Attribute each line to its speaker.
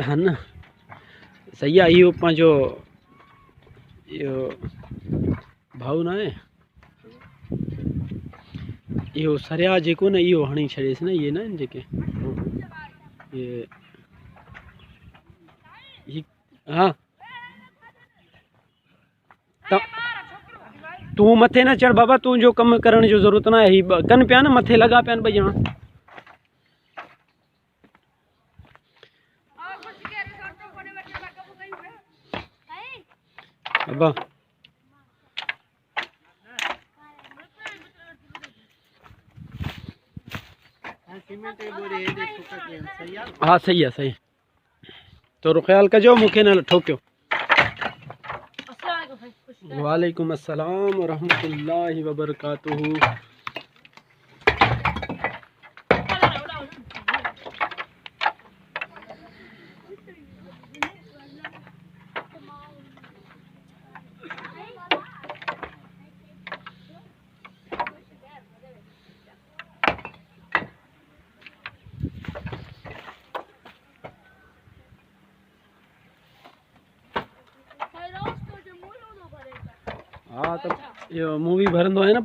Speaker 1: है ना। सही आहे। इहो पंहिंजो इहो भाऊ न आहे, इहो सरिया जेको न इहो हणी छॾेसि न, इहे न आहिनि जेके हाँ तू मथे न चढ़ बाबा, तुंहिंजो कम करण जो ज़रूरत न आहे। ही कनि पिया न मथे लॻा पिया आहिनि ॿई ॼणा। बाबा हाँ सही है सही। तो ख्याल कजो, मूंखे न ठोकियो। वालेकुम अस्सलाम वरहमतुल्लाहि वबरकातुहू। हाँ तो ये मूवी भरंदो है ना,